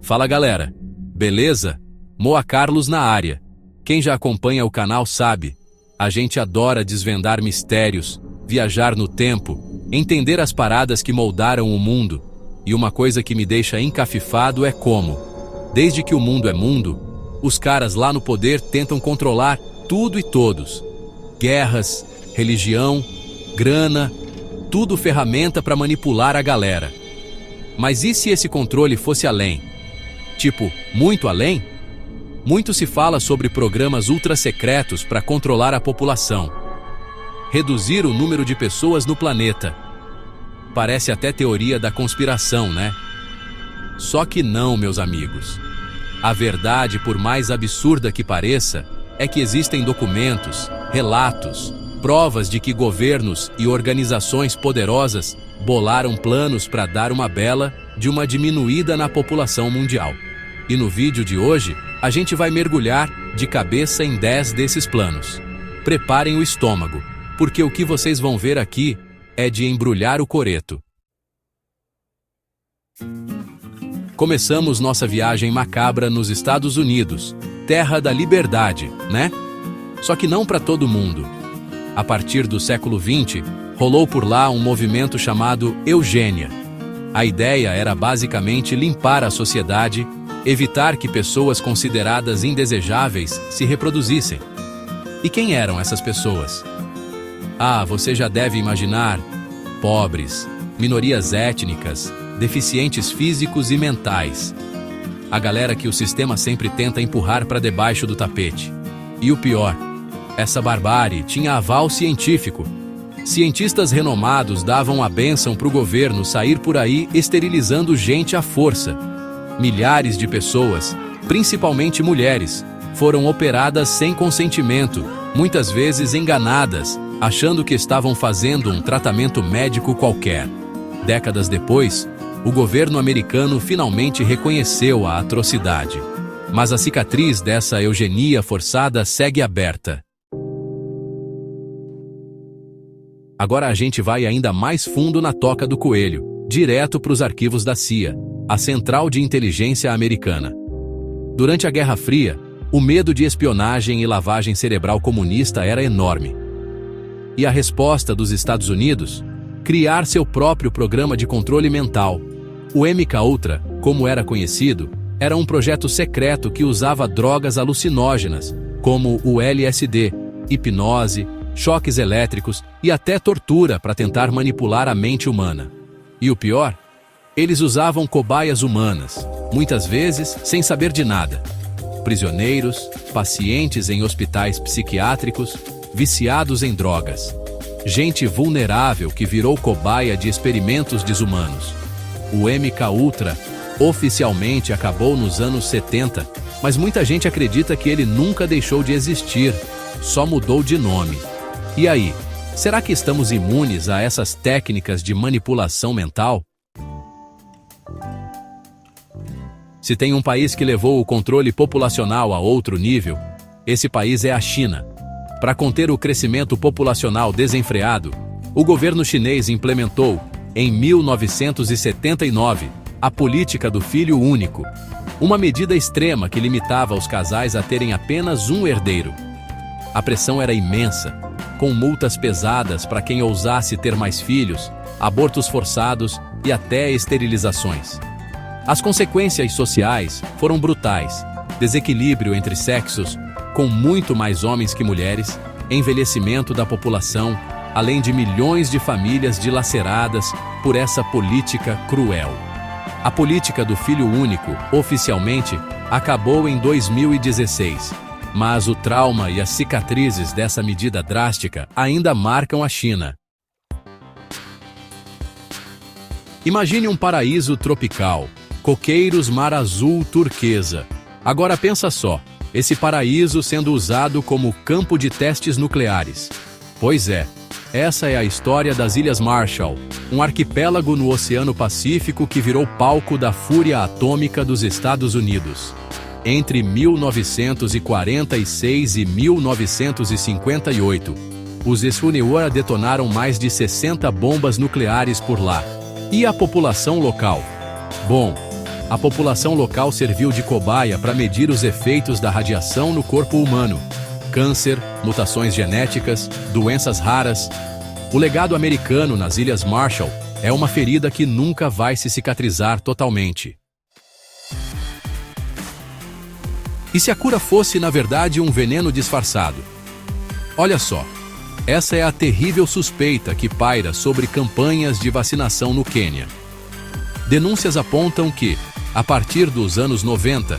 Fala galera, beleza? Moa Carlos na área. Quem já acompanha o canal sabe, a gente adora desvendar mistérios, viajar no tempo, entender as paradas que moldaram o mundo. E uma coisa que me deixa encafifado é como, desde que o mundo é mundo, os caras lá no poder tentam controlar tudo e todos. Guerras, religião, grana, tudo ferramenta para manipular a galera. Mas e se esse controle fosse além? Tipo, muito além? Muito se fala sobre programas ultra-secretos para controlar a população. Reduzir o número de pessoas no planeta. Parece até teoria da conspiração, né? Só que não, meus amigos. A verdade, por mais absurda que pareça, é que existem documentos, relatos, provas de que governos e organizações poderosas bolaram planos para dar uma bela de uma diminuída na população mundial. E no vídeo de hoje, a gente vai mergulhar de cabeça em 10 desses planos. Preparem o estômago, porque o que vocês vão ver aqui é de embrulhar o coreto. Começamos nossa viagem macabra nos Estados Unidos, terra da liberdade, né? Só que não para todo mundo. A partir do século XX, rolou por lá um movimento chamado eugênia. A ideia era basicamente limpar a sociedade, evitar que pessoas consideradas indesejáveis se reproduzissem. E quem eram essas pessoas? Ah, você já deve imaginar: pobres, minorias étnicas, deficientes físicos e mentais. A galera que o sistema sempre tenta empurrar para debaixo do tapete. E o pior, essa barbárie tinha aval científico. Cientistas renomados davam a bênção para o governo sair por aí esterilizando gente à força. Milhares de pessoas, principalmente mulheres, foram operadas sem consentimento, muitas vezes enganadas, achando que estavam fazendo um tratamento médico qualquer. Décadas depois, o governo americano finalmente reconheceu a atrocidade. Mas a cicatriz dessa eugenia forçada segue aberta. Agora a gente vai ainda mais fundo na toca do coelho, direto para os arquivos da CIA, a Central de Inteligência Americana. Durante a Guerra Fria, o medo de espionagem e lavagem cerebral comunista era enorme. E a resposta dos Estados Unidos? Criar seu próprio programa de controle mental. O MKUltra, como era conhecido, era um projeto secreto que usava drogas alucinógenas, como o LSD, hipnose, choques elétricos e até tortura para tentar manipular a mente humana. E o pior? Eles usavam cobaias humanas, muitas vezes sem saber de nada. Prisioneiros, pacientes em hospitais psiquiátricos, viciados em drogas. Gente vulnerável que virou cobaia de experimentos desumanos. O MKUltra oficialmente acabou nos anos 70, mas muita gente acredita que ele nunca deixou de existir, só mudou de nome. E aí, será que estamos imunes a essas técnicas de manipulação mental? Se tem um país que levou o controle populacional a outro nível, esse país é a China. Para conter o crescimento populacional desenfreado, o governo chinês implementou, em 1979, a política do filho único, uma medida extrema que limitava os casais a terem apenas um herdeiro. A pressão era imensa, com multas pesadas para quem ousasse ter mais filhos, abortos forçados e até esterilizações. As consequências sociais foram brutais: desequilíbrio entre sexos, com muito mais homens que mulheres, envelhecimento da população, além de milhões de famílias dilaceradas por essa política cruel. A política do filho único, oficialmente, acabou em 2016, mas o trauma e as cicatrizes dessa medida drástica ainda marcam a China. Imagine um paraíso tropical, coqueiros, mar azul turquesa. Agora pensa só, esse paraíso sendo usado como campo de testes nucleares. Pois é, essa é a história das Ilhas Marshall, um arquipélago no Oceano Pacífico que virou palco da fúria atômica dos Estados Unidos. Entre 1946 e 1958, os Estados detonaram mais de 60 bombas nucleares por lá. E a população local? Bom, A população local serviu de cobaia para medir os efeitos da radiação no corpo humano. Câncer, mutações genéticas, doenças raras. O legado americano nas Ilhas Marshall é uma ferida que nunca vai se cicatrizar totalmente. E se a cura fosse, na verdade, um veneno disfarçado? Olha só, essa é a terrível suspeita que paira sobre campanhas de vacinação no Quênia. Denúncias apontam que, a partir dos anos 90,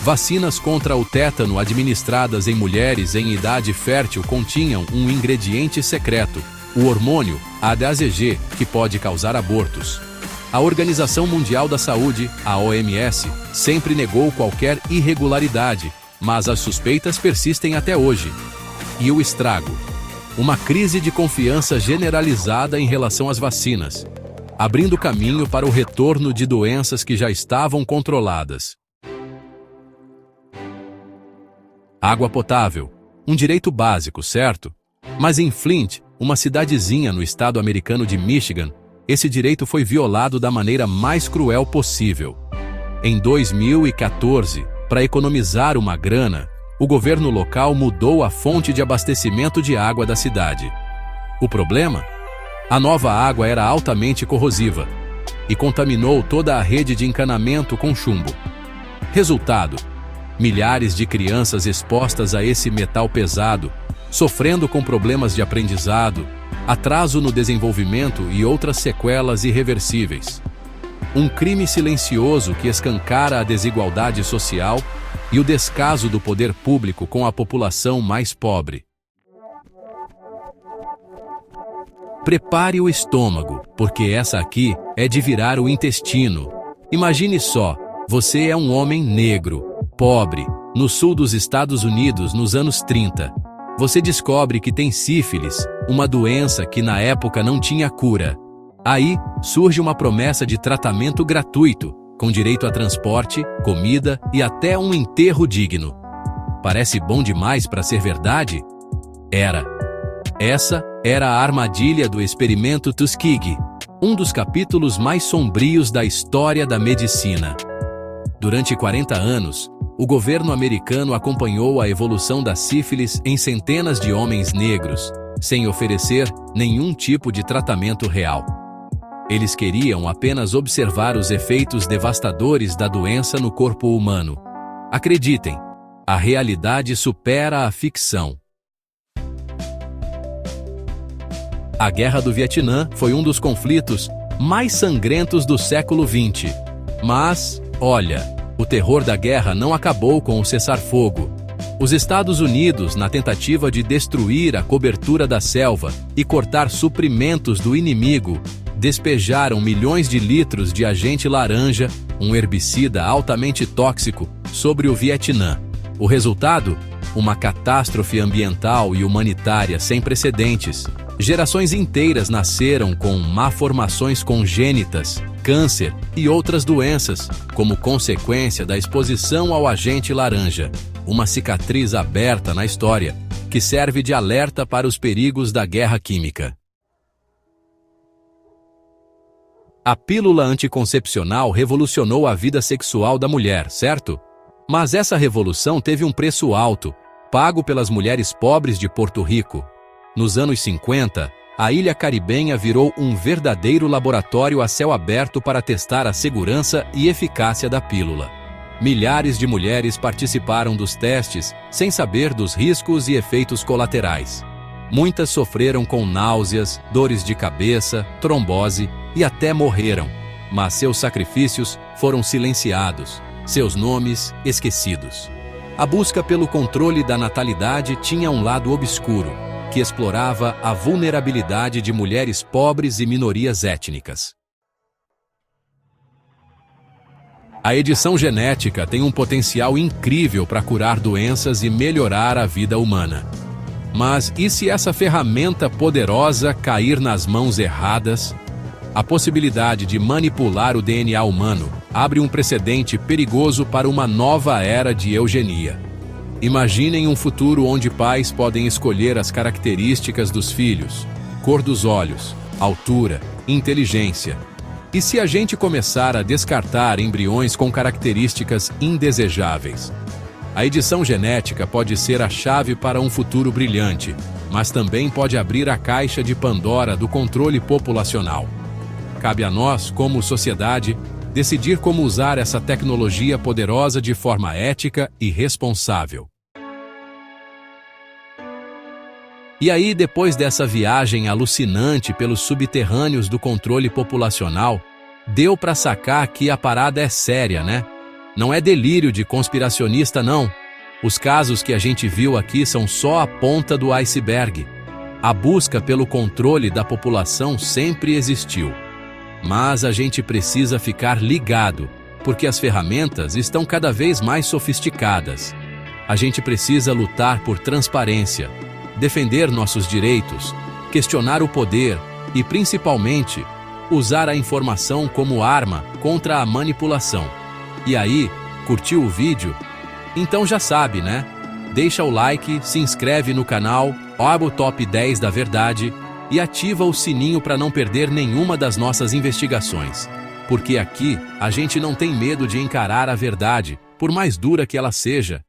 vacinas contra o tétano administradas em mulheres em idade fértil continham um ingrediente secreto, o hormônio ADAZG, que pode causar abortos. A Organização Mundial da Saúde, a OMS, sempre negou qualquer irregularidade, mas as suspeitas persistem até hoje. E o estrago? Uma crise de confiança generalizada em relação às vacinas, abrindo caminho para o retorno de doenças que já estavam controladas. Água potável, um direito básico, certo? Mas em Flint, uma cidadezinha no estado americano de Michigan, esse direito foi violado da maneira mais cruel possível. Em 2014, para economizar uma grana, o governo local mudou a fonte de abastecimento de água da cidade. O problema? A nova água era altamente corrosiva e contaminou toda a rede de encanamento com chumbo. Resultado: milhares de crianças expostas a esse metal pesado, sofrendo com problemas de aprendizado, atraso no desenvolvimento e outras sequelas irreversíveis. Um crime silencioso que escancara a desigualdade social e o descaso do poder público com a população mais pobre. Prepare o estômago, porque essa aqui é de virar o intestino. Imagine só, você é um homem negro, pobre, no sul dos Estados Unidos nos anos 30. Você descobre que tem sífilis, uma doença que na época não tinha cura. Aí, surge uma promessa de tratamento gratuito, com direito a transporte, comida e até um enterro digno. Parece bom demais para ser verdade? Era. Essa era a armadilha do experimento Tuskegee, um dos capítulos mais sombrios da história da medicina. Durante 40 anos, o governo americano acompanhou a evolução da sífilis em centenas de homens negros, sem oferecer nenhum tipo de tratamento real. Eles queriam apenas observar os efeitos devastadores da doença no corpo humano. Acreditem, a realidade supera a ficção. A Guerra do Vietnã foi um dos conflitos mais sangrentos do século XX. Mas, olha, o terror da guerra não acabou com o cessar-fogo. Os Estados Unidos, na tentativa de destruir a cobertura da selva e cortar suprimentos do inimigo, despejaram milhões de litros de agente laranja, um herbicida altamente tóxico, sobre o Vietnã. O resultado? Uma catástrofe ambiental e humanitária sem precedentes. Gerações inteiras nasceram com malformações congênitas, câncer e outras doenças, como consequência da exposição ao agente laranja. Uma cicatriz aberta na história, que serve de alerta para os perigos da guerra química. A pílula anticoncepcional revolucionou a vida sexual da mulher, certo? Mas essa revolução teve um preço alto, pago pelas mulheres pobres de Porto Rico. Nos anos 50, a ilha caribenha virou um verdadeiro laboratório a céu aberto para testar a segurança e eficácia da pílula. Milhares de mulheres participaram dos testes sem saber dos riscos e efeitos colaterais. Muitas sofreram com náuseas, dores de cabeça, trombose e até morreram. Mas seus sacrifícios foram silenciados, seus nomes esquecidos. A busca pelo controle da natalidade tinha um lado obscuro, que explorava a vulnerabilidade de mulheres pobres e minorias étnicas. A edição genética tem um potencial incrível para curar doenças e melhorar a vida humana. Mas e se essa ferramenta poderosa cair nas mãos erradas? A possibilidade de manipular o DNA humano abre um precedente perigoso para uma nova era de eugenia. Imaginem um futuro onde pais podem escolher as características dos filhos, cor dos olhos, altura, inteligência. E se a gente começar a descartar embriões com características indesejáveis? A edição genética pode ser a chave para um futuro brilhante, mas também pode abrir a caixa de Pandora do controle populacional. Cabe a nós, como sociedade, decidir como usar essa tecnologia poderosa de forma ética e responsável. E aí, depois dessa viagem alucinante pelos subterrâneos do controle populacional, deu para sacar que a parada é séria, né? Não é delírio de conspiracionista, não. Os casos que a gente viu aqui são só a ponta do iceberg. A busca pelo controle da população sempre existiu. Mas a gente precisa ficar ligado, porque as ferramentas estão cada vez mais sofisticadas. A gente precisa lutar por transparência, defender nossos direitos, questionar o poder e, principalmente, usar a informação como arma contra a manipulação. E aí, curtiu o vídeo? Então já sabe, né? Deixa o like, se inscreve no canal, abre o Top 10 da Verdade e ativa o sininho para não perder nenhuma das nossas investigações. Porque aqui, a gente não tem medo de encarar a verdade, por mais dura que ela seja.